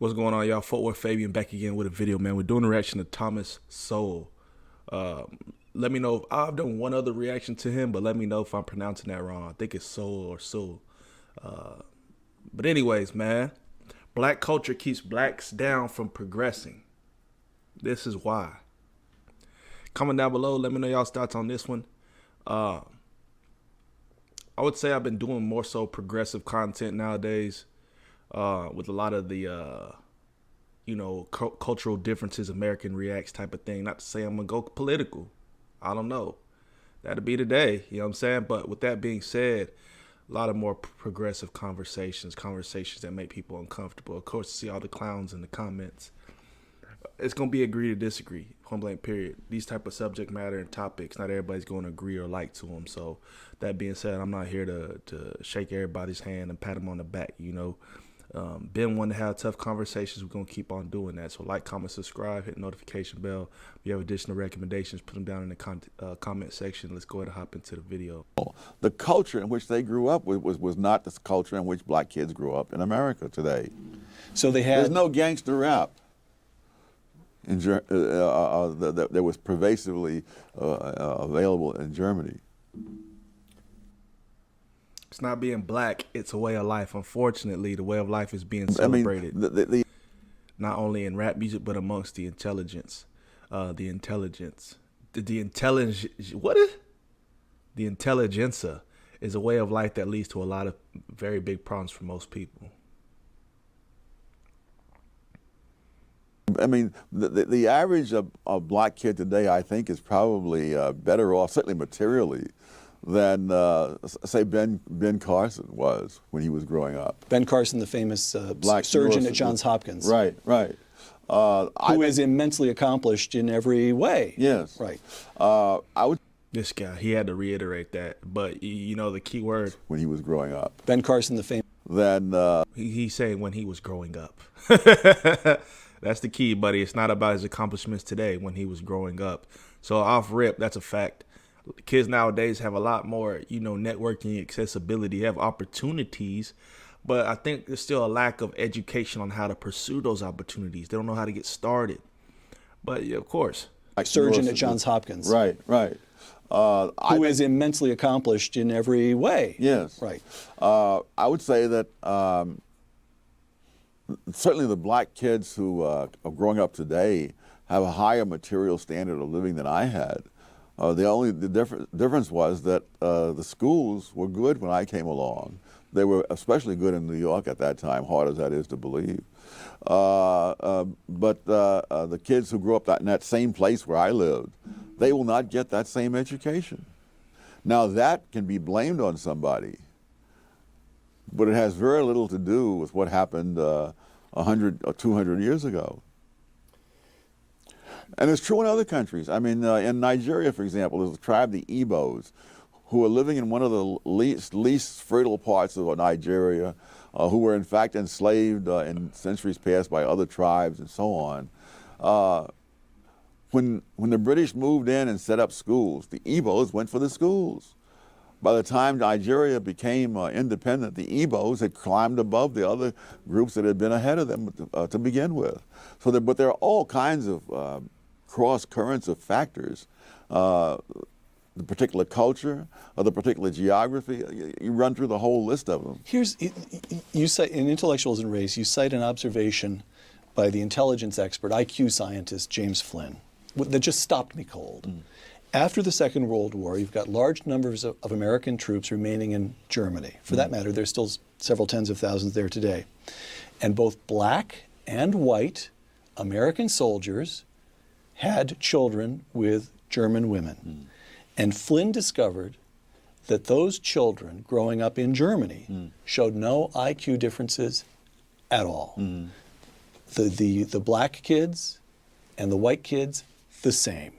What's going on, y'all? Footwear Fabian back again with a video, man. We're doing a reaction to Thomas Sowell. Let me know if I've done one other reaction to him, but let me know if I'm pronouncing that wrong. I think it's Sowell or Sewell. But anyways, man, black culture keeps blacks down from progressing. This is why. Comment down below. Let me know y'all's thoughts on this one. I would say I've been doing more so progressive content nowadays. With a lot of the, cultural differences, American reacts type of thing. Not to say I'm going to go political. I don't know. That'll be the day, you know what I'm saying? But with that being said, a lot of more progressive conversations that make people uncomfortable. Of course, see all the clowns in the comments. It's going to be agree to disagree, point blank period. These type of subject matter and topics, not everybody's going to agree or like to them. So that being said, I'm not here to shake everybody's hand and pat them on the back, Been one to have tough conversations. We're going to keep on doing that. So like, comment, subscribe, hit the notification bell. If you have additional recommendations, put them down in the comment section. Let's go ahead and hop into the video. The culture in which they grew up was not the culture in which black kids grew up in America today. So there's no gangster rap that was pervasively available in Germany. It's not being black, it's a way of life. Unfortunately, the way of life is being celebrated. Not only in rap music, but amongst the intelligence. The intelligentsia is a way of life that leads to a lot of very big problems for most people. I mean, the average of black kid today, I think, is probably better off, certainly materially, than, say, Ben Carson was when he was growing up. Ben Carson, the famous black surgeon at Johns Hopkins. Right. Who is immensely accomplished in every way. Yes. Right. This guy, he had to reiterate that. But, the key word. When he was growing up. Ben Carson, the famous. He's saying when he was growing up. That's the key, buddy. It's not about his accomplishments today, when he was growing up. So off rip, that's a fact. Kids nowadays have a lot more, networking accessibility, have opportunities, but I think there's still a lack of education on how to pursue those opportunities. They don't know how to get started. But yeah, of course. Like surgeon at Johns Hopkins. Right. Who is immensely accomplished in every way. Yes. Right. I would say that certainly the black kids who are growing up today have a higher material standard of living than I had. The difference was that the schools were good when I came along. They were especially good in New York at that time, hard as that is to believe. But the kids who grew up in that same place where I lived, they will not get that same education. Now that can be blamed on somebody, but it has very little to do with what happened 100 or 200 years ago. And it's true in other countries. I mean, in Nigeria, for example, there's a tribe, the Igbos, who are living in one of the least fertile parts of Nigeria, who were in fact enslaved in centuries past by other tribes and so on. When the British moved in and set up schools, the Igbos went for the schools. By the time Nigeria became independent, the Igbos had climbed above the other groups that had been ahead of them to begin with. But there are all kinds of cross currents of factors, the particular culture, or the particular geography. You run through the whole list of them. You cite in Intellectuals and Race, you cite an observation by the intelligence expert, IQ scientist James Flynn, that just stopped me cold. After the Second World War, you've got large numbers of American troops remaining in Germany. For that matter, there's still several tens of thousands there today. And both black and white American soldiers had children with German women. And Flynn discovered that those children growing up in Germany showed no IQ differences at all. The black kids and the white kids, the same.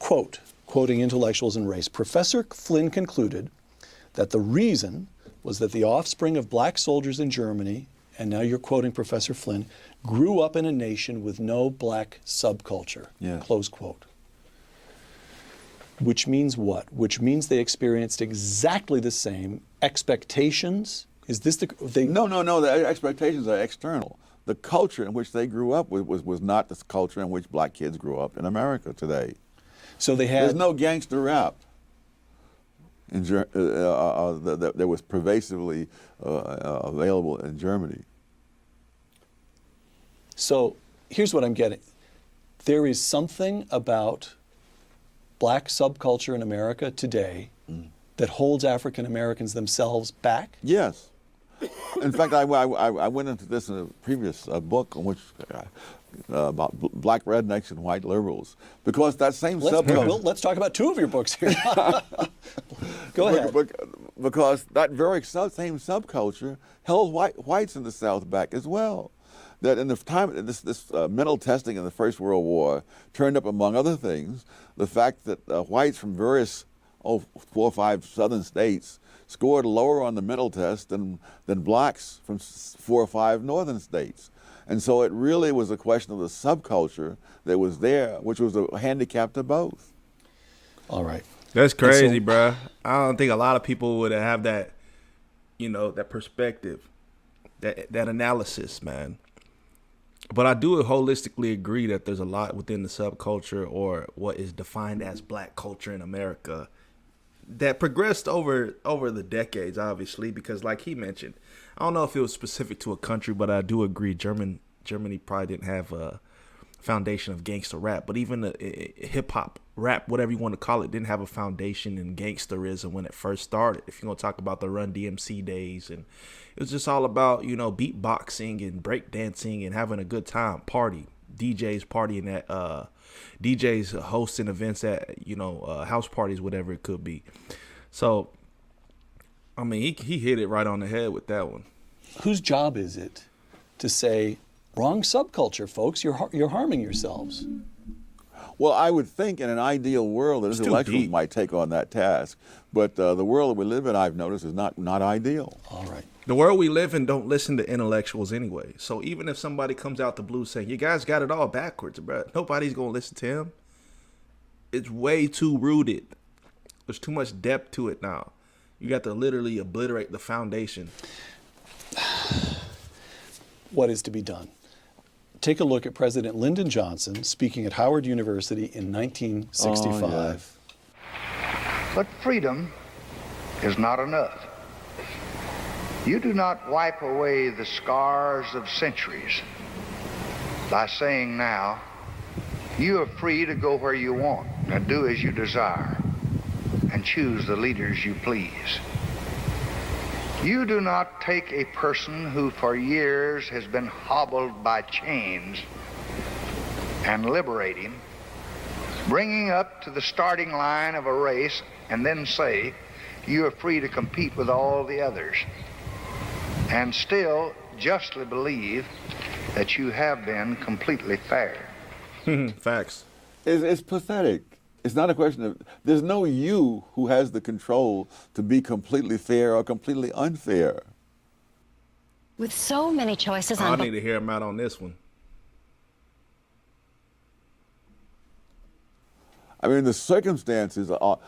Quoting Intellectuals and Race, Professor Flynn concluded that the reason was that the offspring of black soldiers in Germany, and now you're quoting Professor Flynn, grew up in a nation with no black subculture, close quote. Which means what? Which means they experienced exactly the same expectations, Is this they? No. The expectations are external. The culture in which they grew up was not the culture in which black kids grew up in America today. So they had. There's no gangster rap that was pervasively available in Germany. So here's what I'm getting. There is something about black subculture in America today that holds African Americans themselves back? Yes. In fact, I went into this in a previous book on which about black rednecks and white liberals, because that same subculture. Let's talk about two of your books here. Go ahead. Because that very same subculture held whites in the South back as well. That in the time this mental testing in the First World War turned up, among other things, the fact that whites from various 4 or 5 southern states scored lower on the mental test than blacks from 4 or 5 northern states. And so it really was a question of the subculture that was there, which was a handicap to both. All right. That's crazy, bruh. I don't think a lot of people would have that, that perspective, that analysis, man. But I do holistically agree that there's a lot within the subculture, or what is defined as black culture in America, that progressed over the decades, obviously, because like he mentioned, I don't know if it was specific to a country, but I do agree Germany probably didn't have a foundation of gangster rap, but even hip hop rap, whatever you want to call it, didn't have a foundation in gangsterism when it first started. If you're going to talk about the Run DMC days, and it was just all about, beatboxing and breakdancing and having a good time, DJs partying at DJs hosting events at house parties, whatever it could be. So I mean, he hit it right on the head with that one. Whose job is it to say, wrong subculture, folks, you're harming yourselves? Well, I would think in an ideal world that intellectuals might take on that task, but the world that we live in, I've noticed, is not ideal. All right. The world we live in don't listen to intellectuals anyway. So even if somebody comes out the blue saying, you guys got it all backwards, bro, nobody's going to listen to him. It's way too rooted. There's too much depth to it now. You got to literally obliterate the foundation. What is to be done? Take a look at President Lyndon Johnson speaking at Howard University in 1965. Oh, yes. But freedom is not enough. You do not wipe away the scars of centuries by saying now, you are free to go where you want and do as you desire and choose the leaders you please. You do not take a person who for years has been hobbled by chains and liberate him, bring him up to the starting line of a race, and then say, you are free to compete with all the others, and still justly believe that you have been completely fair. Facts. It's pathetic. It's not a question of, there's no you who has the control to be completely fair or completely unfair. With so many choices I on need to hear him out on this one. I mean, the circumstances are,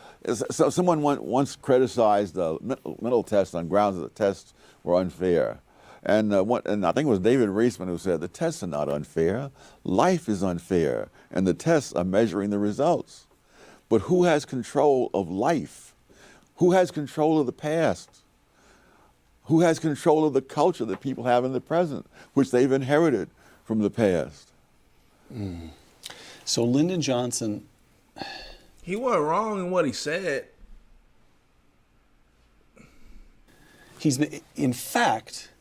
so someone once criticized the mental test on grounds that the tests were unfair. And I think it was David Reisman who said, the tests are not unfair. Life is unfair, and the tests are measuring the results. But who has control of life? Who has control of the past? Who has control of the culture that people have in the present, which they've inherited from the past? So Lyndon Johnson... He wasn't wrong in what he said. In fact,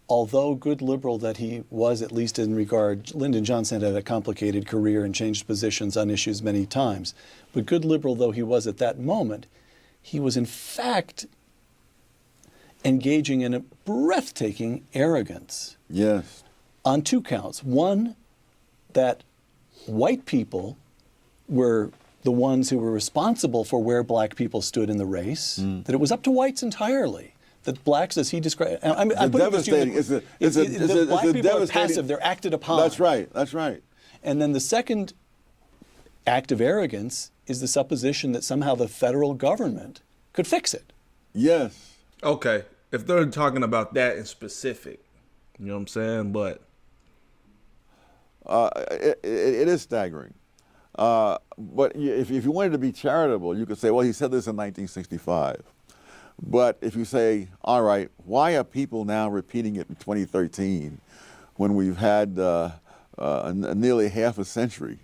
although good liberal that he was, at least in regard, Lyndon Johnson had a complicated career and changed positions on issues many times, but good liberal though he was at that moment, he was in fact engaging in a breathtaking arrogance. Yes. On 2 counts. One, that white people were the ones who were responsible for where black people stood in the race, that it was up to whites entirely. That blacks, as he described, I'm devastating. The black people are passive; they're acted upon. That's right. That's right. And then the second act of arrogance is the supposition that somehow the federal government could fix it. Yes. Okay. If they're talking about that in specific, you know what I'm saying? But it is staggering. But if you wanted to be charitable, you could say, well, he said this in 1965. But if you say, all right, why are people now repeating it in 2013 when we've had nearly half a century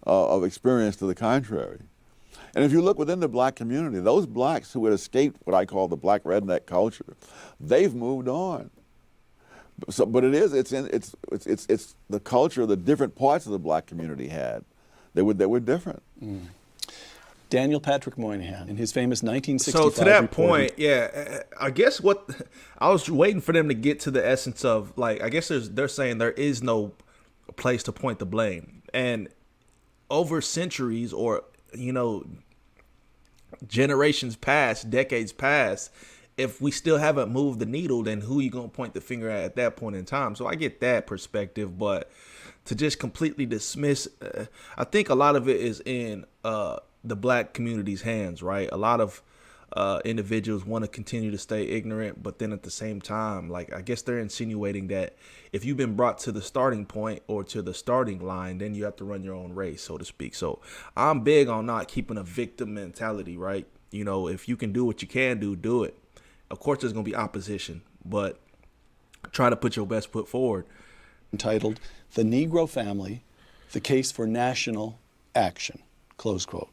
of experience to the contrary? And if you look within the black community, those blacks who had escaped what I call the black redneck culture, they've moved on. So, but it's the culture the different parts of the black community had. They were different. Mm. Daniel Patrick Moynihan, in his famous 1965 So to that report, point, yeah, I guess what I was waiting for them to get to the essence of, like, I guess they're saying there is no place to point the blame, and over centuries or generations past, decades past, if we still haven't moved the needle, then who are you gonna point the finger at that point in time? So I get that perspective, but to just completely dismiss, I think a lot of it is in the black community's hands, right? A lot of individuals want to continue to stay ignorant, but then at the same time, like, I guess they're insinuating that if you've been brought to the starting point or to the starting line, then you have to run your own race, so to speak. So I'm big on not keeping a victim mentality, right? If you can do what you can do, do it. Of course, there's going to be opposition, but try to put your best foot forward. Entitled "The Negro Family: The Case for National Action," close quote.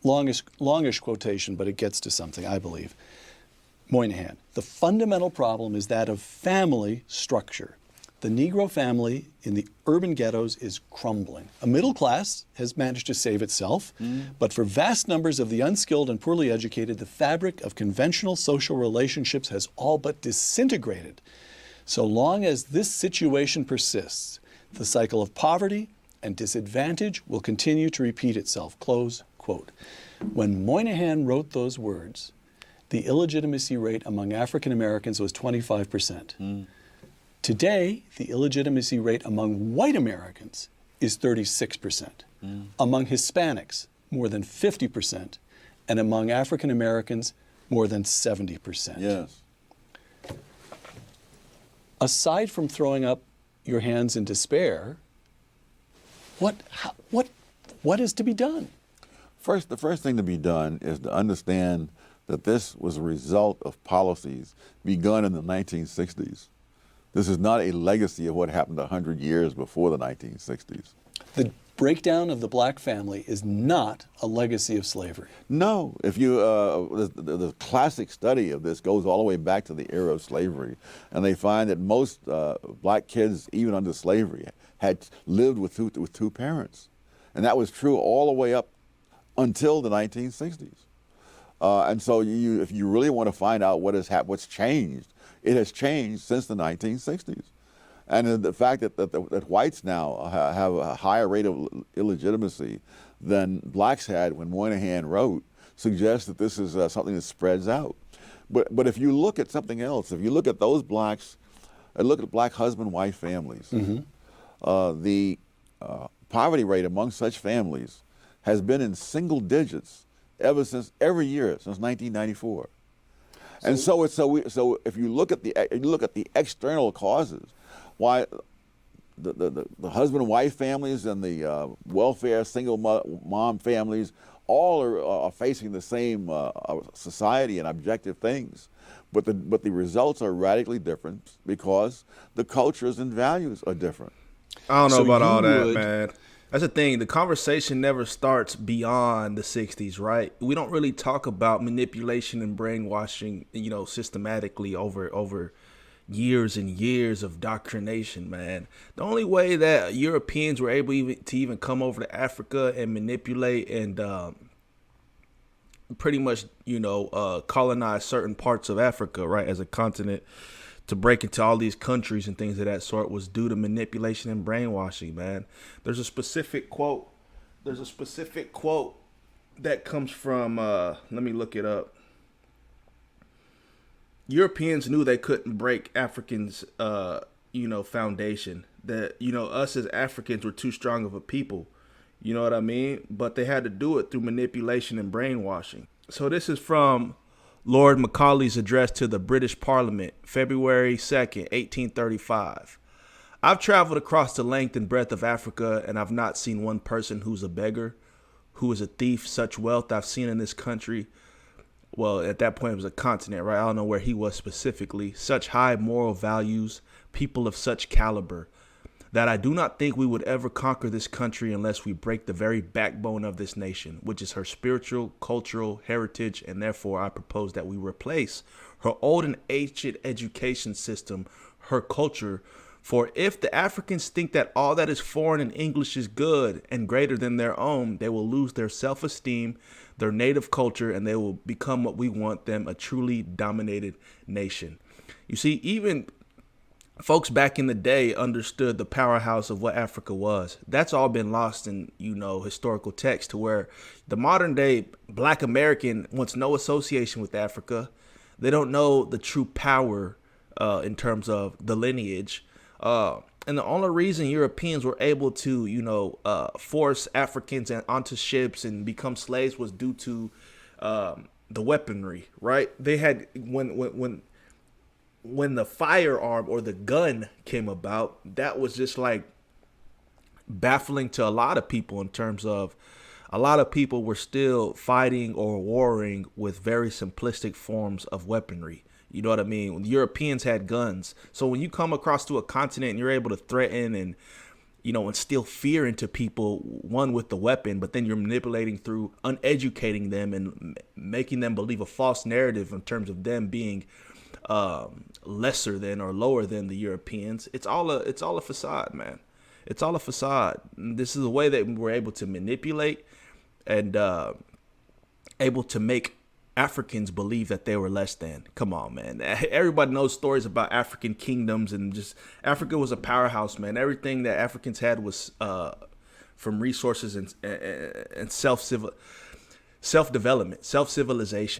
Longish quotation, but it gets to something, I believe. Moynihan: the fundamental problem is that of family structure. The Negro family in the urban ghettos is crumbling. A middle class has managed to save itself, but for vast numbers of the unskilled and poorly educated, the fabric of conventional social relationships has all but disintegrated. So long as this situation persists, the cycle of poverty and disadvantage will continue to repeat itself. Close quote. When Moynihan wrote those words, the illegitimacy rate among African Americans was 25%. Today, the illegitimacy rate among white Americans is 36%. Among Hispanics, more than 50%, and among African Americans, more than 70%. Yes. Aside from throwing up your hands in despair, what is to be done? The first thing to be done is to understand that this was a result of policies begun in the 1960s. This is not a legacy of what happened 100 years before the 1960s. The breakdown of the black family is not a legacy of slavery. No. If you the classic study of this goes all the way back to the era of slavery, and they find that most black kids, even under slavery, had lived with two parents, and that was true all the way up until the 1960s. And so, if you really want to find out what's changed, it has changed since the 1960s. And the fact that whites now have a higher rate of illegitimacy than blacks had when Moynihan wrote suggests that this is something that spreads out. But if you look at something else, if you look at those blacks, look at black husband-wife families, the poverty rate among such families has been in single digits every year since 1994. And so if you look at the external causes, why the husband and wife families and the welfare single mom families all are facing the same society and objective things, but the results are radically different because the cultures and values are different. I don't know about all that, man. That's the thing. The conversation never starts beyond the 60s, right? We don't really talk about manipulation and brainwashing, systematically over years and years of doctrination, man. The only way that Europeans were able to even come over to Africa and manipulate and pretty much, colonize certain parts of Africa, right, as a continent, to break into all these countries and things of that sort, was due to manipulation and brainwashing, man. There's a specific quote that comes from, let me look it up. Europeans knew they couldn't break Africans, foundation. That, us as Africans were too strong of a people. You know what I mean? But they had to do it through manipulation and brainwashing. So this is from Lord Macaulay's address to the British Parliament, February 2nd, 1835. I've traveled across the length and breadth of Africa, and I've not seen one person who's a beggar, who is a thief. Such wealth I've seen in this country. Well, at that point, it was a continent, right? I don't know where he was specifically. Such high moral values, people of such caliber, that I do not think we would ever conquer this country unless we break the very backbone of this nation, which is her spiritual, cultural heritage, and therefore I propose that we replace her old and ancient education system, her culture. For if the Africans think that all that is foreign and English is good and greater than their own, they will lose their self-esteem, their native culture, and they will become what we want them, a truly dominated nation. You see, even folks back in the day understood the powerhouse of what Africa was. That's all been lost in, historical text, to where the modern day Black American wants no association with Africa. They don't know the true power in terms of the lineage. And the only reason Europeans were able to, force Africans onto ships and become slaves was due to the weaponry, right? They had, when the firearm or the gun came about, that was just like baffling to a lot of people, in terms of a lot of people were still fighting or warring with very simplistic forms of weaponry. You know what I mean? The Europeans had guns. So when you come across to a continent and you're able to threaten and, instill fear into people, one, with the weapon, but then you're manipulating through uneducating them and making them believe a false narrative in terms of them being lesser than or lower than the Europeans. It's all a facade, man. It's all a facade. This is a way that we're able to manipulate and able to make Africans believe that they were less than. Come on, man. Everybody knows stories about African kingdoms, and just Africa was a powerhouse, man. Everything that Africans had was from resources and self-development, self-civilization.